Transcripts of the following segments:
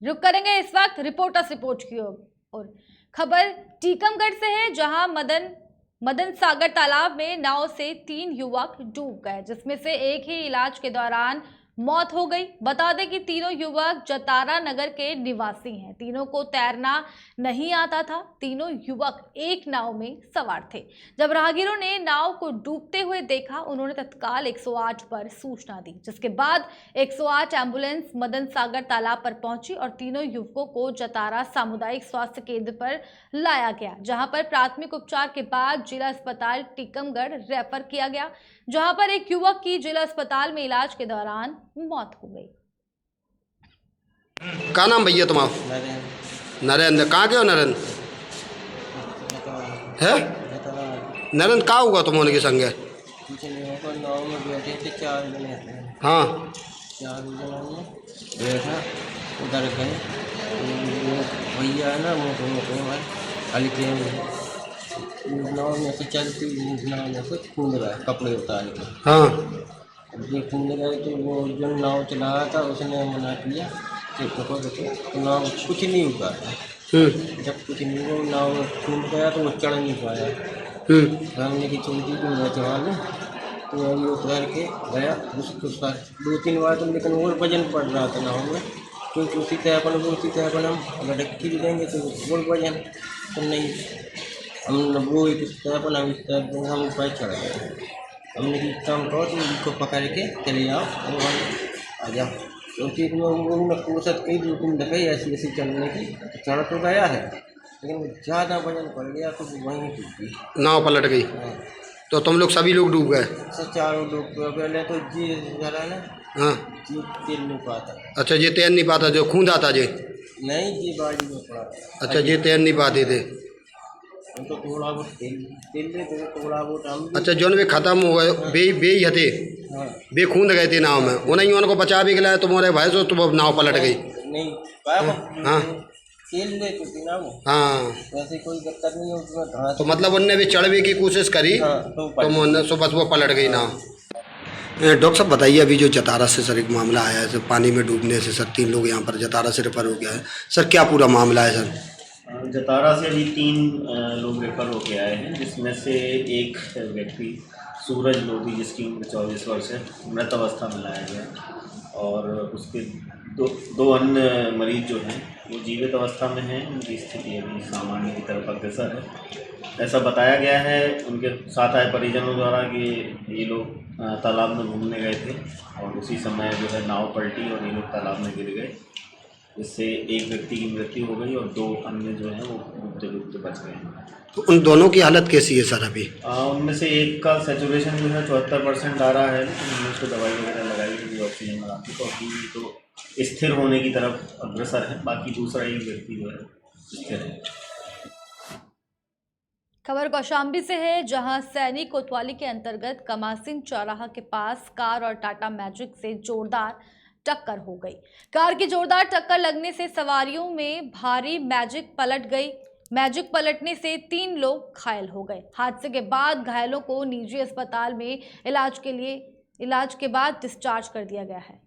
रुक करेंगे इस वक्त रिपोर्टर्स रिपोर्ट की ओर। खबर टीकमगढ़ से है, जहां मदन सागर तालाब में नाव से 3 युवक डूब गए, जिसमें से एक ही इलाज के दौरान मौत हो गई। बता दें कि तीनों युवक जतारा नगर के निवासी हैं। तीनों को तैरना नहीं आता था। तीनों युवक एक नाव में सवार थे। जब राहगीरों ने नाव को डूबते हुए देखा, उन्होंने तत्काल 108 पर सूचना दी, जिसके बाद 108 एम्बुलेंस मदन सागर तालाब पर पहुंची और तीनों युवकों को जतारा सामुदायिक स्वास्थ्य केंद्र पर लाया गया, जहां पर प्राथमिक उपचार के बाद जिला अस्पताल टीकमगढ़ रेफर किया गया, जहां पर एक युवक की जिला अस्पताल में इलाज के दौरान मौत हो गई। क्या नाम भैया तुम्हारा? नरेंद्र। कहाँ के हो नरेंद्र? है नरेंद्र, कहाँ हुआ तुम होने के संग? नाव में बैठे थे 4 जने थे। हाँ 4 जनों में बैठा, उधर गए भैया है ना, मोटे भाई हल्के नाव में से चलती नाव में से कूद रहा है कपड़े उतार के। हाँ ये कूद गए तो वो जो नाव चला रहा था उसने मना किया कि देखो तो नाव कुछ नहीं हुआ। जब कुछ नहीं हुआ नाव कूद गया तो वो चढ़ नहीं पाया। हमने की चलती कि मैं चढ़ा लूँ, तो वही उतर के गया। उसके साथ 2-3 बार तो लेकिन और वजन पड़ रहा था नाव में, क्योंकि उसी तरह हम लटक भी देंगे तो और वजन तो नहीं, हम वो इस तरह हम इस तरह हम ऊपर चढ़ गए। हमने कि काम करो तो इसको पकड़ के चले आओ और आ जाओ, क्योंकि उन्होंने कोशिश की 2-3 दफ़े ऐसी ऐसी चलने की। चढ़ तो गया है लेकिन ज़्यादा वजन पड़ गया तो वहीं टूट गई, नाव पलट गई। हाँ। तो तुम लोग सभी लोग डूब गए? सब 4 लोग पहले तो जी जरा ना हाँ जी तैर नहीं पाता। अच्छा, ये तैर नहीं पाता, जो खून आता जे? नहीं जी बाड़ी में पड़ा। अच्छा, ये तैर नहीं पाते थे। हम तो थोड़ा बहुत तेल लेते थे, थोड़ा बहुत हम। अच्छा, जो वे खत्म हो गए बे ही हथे, हाँ बे खूंद गए थे नाव में, उन्हें उनको बचा भी गया तुम्हारे भाई से, तुम नाव पलट गई? नहीं हाँ तेल लेते थे ना वो, हाँ। वैसे कोई दिक्कत नहीं है उसमें घास। तो मतलब उनने भी चढ़ने की कोशिश करी, हाँ, तो बस वो पलट गई नाव। डॉक्टर साहब बताइए, अभी जो जतारा से सर एक मामला आया है, सर पानी में डूबने से सर 3 लोग यहाँ पर जतारा से रेफर हो गया है, सर क्या पूरा मामला है सर? जतारा से अभी 3 लोग रेफर होके आए हैं, जिसमें से एक व्यक्ति सूरज लोधी जिसकी उम्र 24 वर्ष है, मृत अवस्था में लाया गया, और उसके दो अन्य मरीज जो हैं वो जीवित अवस्था में हैं। उनकी स्थिति अभी सामान्य की तरफ अग्रसर है, ऐसा बताया गया है उनके साथ आए परिजनों द्वारा कि ये लोग तालाब में घूमने गए थे और उसी समय जो है नाव पलटी और ये लोग तालाब में गिर गए, जिससे एक व्यक्ति की मृत्यु हो गई और 2 अन्य जो हैं वो डूबते बच गए हैं। तो उन दोनों की हालत कैसी है सर अभी? उनमें से एक का सैचुरेशन जो है 74% आ रहा है, लेकिन हमने उसको दवाई वगैरह लगाई है, ऑक्सीजन लगाती, तो अभी तो स्थिर होने की तरफ अग्रसर है। बाकी दूसरा एक व्यक्ति जो है स्थिर है। खबर कौशाम्बी से है, जहां सैनिक कोतवाली के अंतर्गत कमासिन चौराहा के पास कार और टाटा मैजिक से जोरदार टक्कर हो गई। कार की जोरदार टक्कर लगने से सवारियों में भारी मैजिक पलट गई। मैजिक पलटने से 3 लोग घायल हो गए। हादसे के बाद घायलों को निजी अस्पताल में इलाज के बाद डिस्चार्ज कर दिया गया है।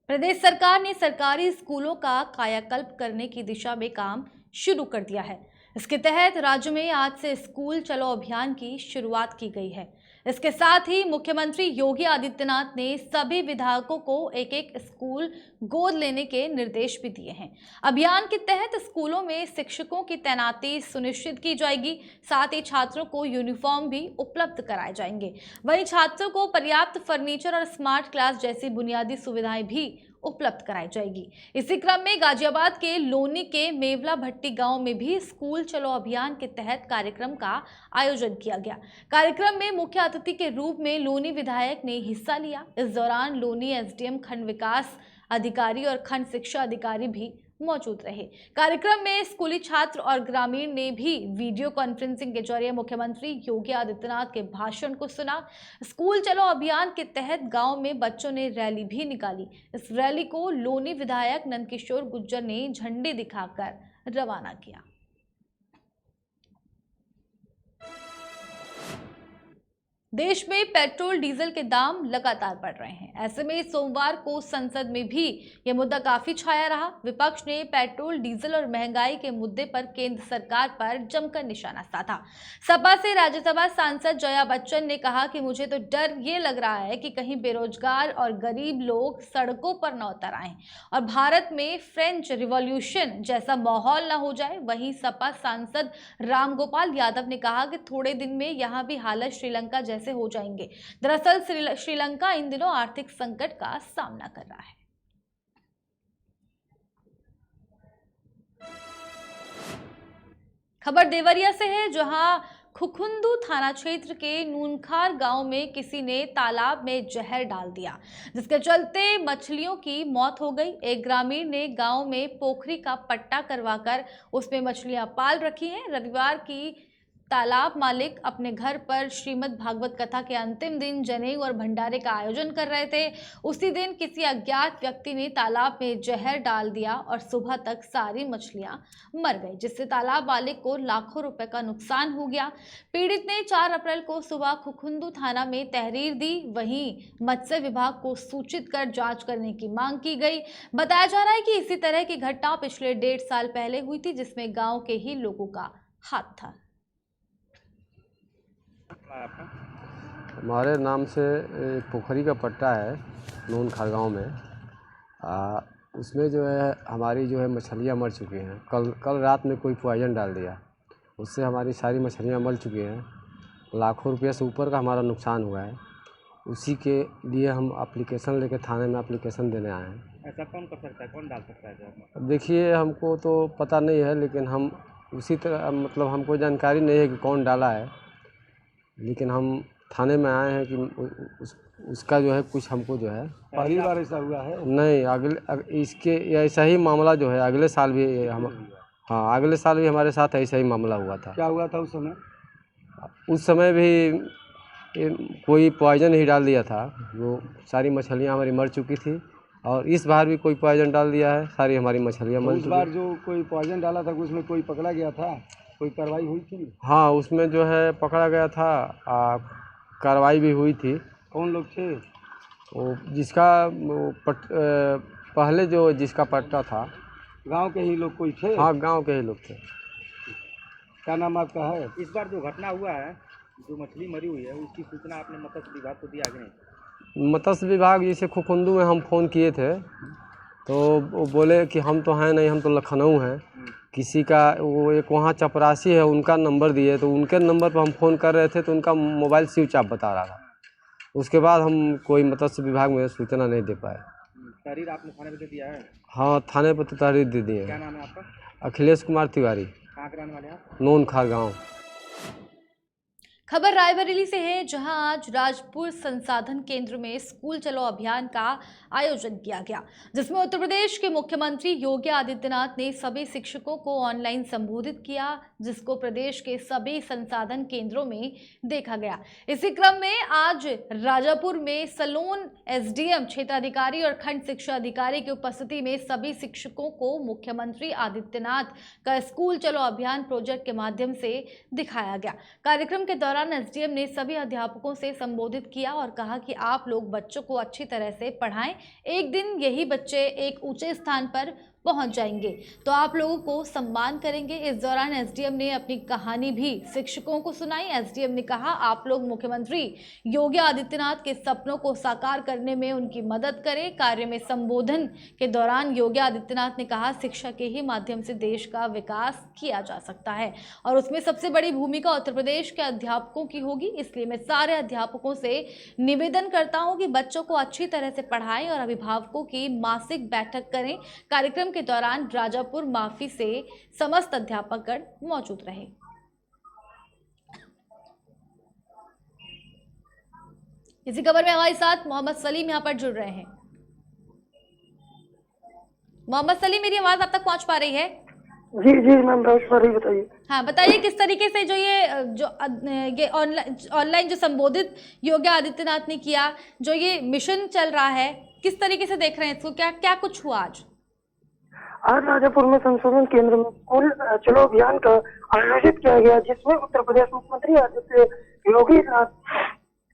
प्रदेश सरकार ने सरकारी स्कूलों का कायाकल्प करने की दिशा में काम शुरू कर दिया है। इसके तहत राज्य में आज से स्कूल चलो अभियान की शुरुआत की गई है। इसके साथ ही मुख्यमंत्री योगी आदित्यनाथ ने सभी विधायकों को एक स्कूल गोद लेने के निर्देश भी दिए हैं। अभियान के तहत स्कूलों में शिक्षकों की तैनाती सुनिश्चित की जाएगी, साथ ही छात्रों को यूनिफॉर्म भी उपलब्ध कराए जाएंगे। वहीं छात्रों को पर्याप्त फर्नीचर और स्मार्ट क्लास जैसी बुनियादी सुविधाएं भी उपलब्ध कराई जाएगी। इसी क्रम में गाजियाबाद के लोनी के मेवला भट्टी गांव में भी स्कूल चलो अभियान के तहत कार्यक्रम का आयोजन किया गया। कार्यक्रम में मुख्य अतिथि के रूप में लोनी विधायक ने हिस्सा लिया। इस दौरान लोनी एसडीएम खंड विकास अधिकारी और खंड शिक्षा अधिकारी भी मौजूद रहे। कार्यक्रम में स्कूली छात्र और ग्रामीण ने भी वीडियो कॉन्फ्रेंसिंग के जरिए मुख्यमंत्री योगी आदित्यनाथ के भाषण को सुना। स्कूल चलो अभियान के तहत गांव में बच्चों ने रैली भी निकाली। इस रैली को लोनी विधायक नंदकिशोर गुर्जर ने झंडी दिखाकर रवाना किया। देश में पेट्रोल डीजल के दाम लगातार बढ़ रहे हैं। ऐसे में सोमवार को संसद में भी यह मुद्दा काफी छाया रहा। विपक्ष ने पेट्रोल डीजल और महंगाई के मुद्दे पर केंद्र सरकार पर जमकर निशाना साधा। सपा से राज्यसभा सांसद जया बच्चन ने कहा कि मुझे तो डर ये लग रहा है कि कहीं बेरोजगार और गरीब लोग सड़कों पर न उतर आएं और भारत में फ्रेंच रिवॉल्यूशन जैसा माहौल न हो जाए। वहीं सपा सांसद रामगोपाल यादव ने कहा कि थोड़े दिन में यहाँ भी हालत श्रीलंका जैसे हो जाएंगे। दरअसल श्रीलंका इन दिनों आर्थिक संकट का सामना कर रहा है। खबर देवरिया से है, जहां खुखुंदू थाना क्षेत्र के नूनखार गांव में किसी ने तालाब में जहर डाल दिया, जिसके चलते मछलियों की मौत हो गई। एक ग्रामीण ने गांव में पोखरी का पट्टा करवाकर उसमें मछलियां पाल रखी हैं। रविवार की तालाब मालिक अपने घर पर श्रीमद् भागवत कथा के अंतिम दिन जनेऊ और भंडारे का आयोजन कर रहे थे। उसी दिन किसी अज्ञात व्यक्ति ने तालाब में जहर डाल दिया और सुबह तक सारी मछलियां मर गई, जिससे तालाब मालिक को लाखों रुपए का नुकसान हो गया। पीड़ित ने 4 अप्रैल को सुबह खुखुंदू थाना में तहरीर दी। वहीं मत्स्य विभाग को सूचित कर जाँच करने की मांग की गई। बताया जा रहा है कि इसी तरह की घटना पिछले 1.5 साल पहले हुई थी, जिसमें गाँव के ही लोगों का हाथ था। हमारे नाम से एक पोखरी का पट्टा है नूनखार गाँव में। उसमें जो है हमारी जो है मछलियाँ मर चुकी हैं। कल रात में कोई पॉइजन डाल दिया, उससे हमारी सारी मछलियाँ मर चुकी हैं। लाखों रुपये से ऊपर का हमारा नुकसान हुआ है। उसी के लिए हम एप्लीकेशन लेके थाने में एप्लीकेशन देने आए हैं। ऐसा कौन कर सकता है, कौन डाल सकता है जो? अब देखिए, हमको तो पता नहीं है, लेकिन हम उसी तरह मतलब हमको जानकारी नहीं है कि कौन डाला है, लेकिन हम थाने में आए हैं कि उसका जो है कुछ हमको जो है। पहली बार ऐसा हुआ है? नहीं, इसके ऐसा ही मामला जो है अगले साल भी हाँ, अगले साल भी हमारे साथ ऐसा ही मामला हुआ था। क्या हुआ था उस समय? उस समय भी कोई पॉइजन ही डाल दिया था, वो सारी मछलियाँ हमारी मर चुकी थी। और इस बार भी कोई पॉइजन डाल दिया है, सारी हमारी मछलियाँ मर चुकी। इस बार जो कोई पॉइजन डाला था उसमें कोई पकड़ा गया था? कोई कार्रवाई हुई थी? हाँ, उसमें जो है पकड़ा गया था, कार्रवाई भी हुई थी। कौन लोग थे? वो जिसका पहले जो जिसका पट्टा था। गांव के ही लोग कोई थे? हाँ, गांव के ही लोग थे। क्या नाम आपका है? इस बार जो घटना हुआ है, जो मछली मरी हुई है, उसकी सूचना आपने मत्स्य विभाग को दिया कि नहीं? मत्स्य विभाग जैसे खुखुंदू में हम फ़ोन किए थे, तो वो बोले कि हम तो हैं नहीं, हम तो लखनऊ हैं। किसी का वो एक वहाँ चपरासी है, उनका नंबर दिए, तो उनके नंबर पर हम फ़ोन कर रहे थे तो उनका मोबाइल स्विच ऑफ बता रहा था। उसके बाद हम कोई मत्स्य विभाग में सूचना नहीं दे पाए। तहरीर आपने थाने पे दे दिया है? हाँ, थाने पर तो तहरीर दे दिए। क्या नाम है आपका? अखिलेश कुमार तिवारी। कहाँ के रहने वाले हैं आप? नूनखार गाँव। खबर रायबरेली से है, जहां आज राजपुर संसाधन केंद्र में स्कूल चलो अभियान का आयोजन किया गया, जिसमें उत्तर प्रदेश के मुख्यमंत्री योगी आदित्यनाथ ने सभी शिक्षकों को ऑनलाइन संबोधित किया, जिसको प्रदेश के सभी संसाधन केंद्रों में देखा गया। इसी क्रम में आज राजापुर में सलोन एसडीएम, क्षेत्राधिकारी और खंड शिक्षा अधिकारी की उपस्थिति में सभी शिक्षकों को मुख्यमंत्री आदित्यनाथ का स्कूल चलो अभियान प्रोजेक्ट के माध्यम से दिखाया गया। कार्यक्रम के दौरान एसडीएम ने सभी अध्यापकों से संबोधित किया और कहा कि आप लोग बच्चों को अच्छी तरह से पढ़ाएं। एक दिन यही बच्चे एक ऊंचे स्थान पर पहुंच जाएंगे तो आप लोगों को सम्मान करेंगे। इस दौरान एसडीएम ने अपनी कहानी भी शिक्षकों को सुनाई। एसडीएम ने कहा, आप लोग मुख्यमंत्री योगी आदित्यनाथ के सपनों को साकार करने में उनकी मदद करें। कार्य में संबोधन के दौरान योगी आदित्यनाथ ने कहा, शिक्षा के ही माध्यम से देश का विकास किया जा सकता है और उसमें सबसे बड़ी भूमिका उत्तर प्रदेश के अध्यापकों की होगी। इसलिए मैं सारे अध्यापकों से निवेदन करता हूं कि बच्चों को अच्छी तरह से पढ़ाएं और अभिभावकों की मासिक बैठक करें। कार्यक्रम के दौरान राजापुर माफी से समस्त अध्यापकगण मौजूद रहे। इसी खबर में हमारे साथ मोहम्मद सलीम यहां पर जुड़ रहे हैं। मोहम्मद सलीम, मेरी आवाज आप तक पहुंच पा रही है? जी जी मैम, बताइए। हाँ, बताइए किस तरीके से जो ये ऑनलाइन जो संबोधित योगी आदित्यनाथ ने किया, जो ये मिशन चल रहा है, किस तरीके से देख रहे हैं इसको? क्या कुछ हुआ आज राजापुर में संशोधन केंद्र में स्कूल चलो अभियान का आयोजित किया गया, जिसमें उत्तर प्रदेश मुख्यमंत्री आदित्य योगी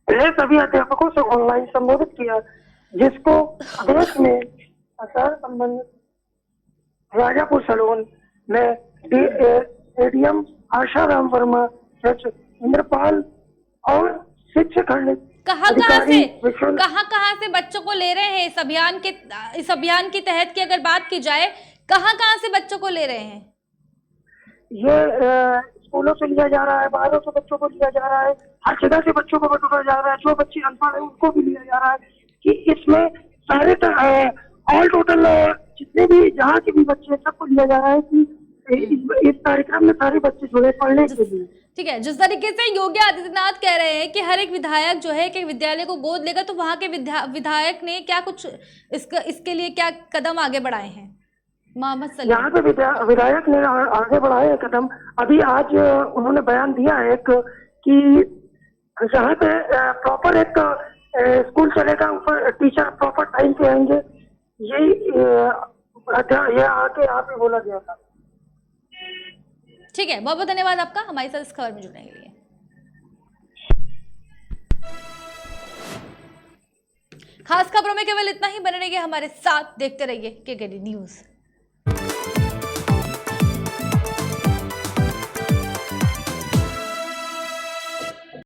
ने सभी अध्यापकों से ऑनलाइन संबोधित किया, जिसको आदेश में आचार संबंधित राजापुर सलोन में एडीएम आशाराम वर्मा, सचिव इंद्रपाल और शिक्षक कहाँ से बच्चों को ले रहे हैं इस अभियान के तहत की अगर बात की जाए, कहाँ से बच्चों को ले रहे हैं? ये स्कूलों से लिया जा रहा है, बाहरों से बच्चों को लिया जा रहा है, हर जगह से बच्चों को बटोरा जा रहा है, जो बच्चे अनपढ़ है उनको भी लिया जा रहा है कि इसमें सारे ऑल टोटल जितने भी जहाँ के भी बच्चे सबको लिया जा रहा है कि इस कार्यक्रम में सारे बच्चे जुड़े पढ़ने के लिए। ठीक है, जिस तरीके से योगी आदित्यनाथ कह रहे हैं कि हर एक विधायक जो है कि विद्यालय को गोद लेगा, तो वहाँ के विधायक ने क्या कुछ इसके लिए क्या कदम आगे बढ़ाए हैं? मोहम्मद सलीम यहाँ पे विधायक ने आगे बढ़ाए कदम। अभी आज उन्होंने बयान दिया है कि यहाँ पे प्रॉपर एक स्कूल चलेगा, ऊपर टीचर प्रॉपर टाइम पे आएंगे, ये आके यहाँ पे बोला गया था। ठीक है, बहुत बहुत धन्यवाद आपका हमारे साथ इस खबर में जुड़ने के लिए। खास खबरों में केवल इतना ही। बने रहिए हमारे साथ, देखते रहिए केकेडी न्यूज़।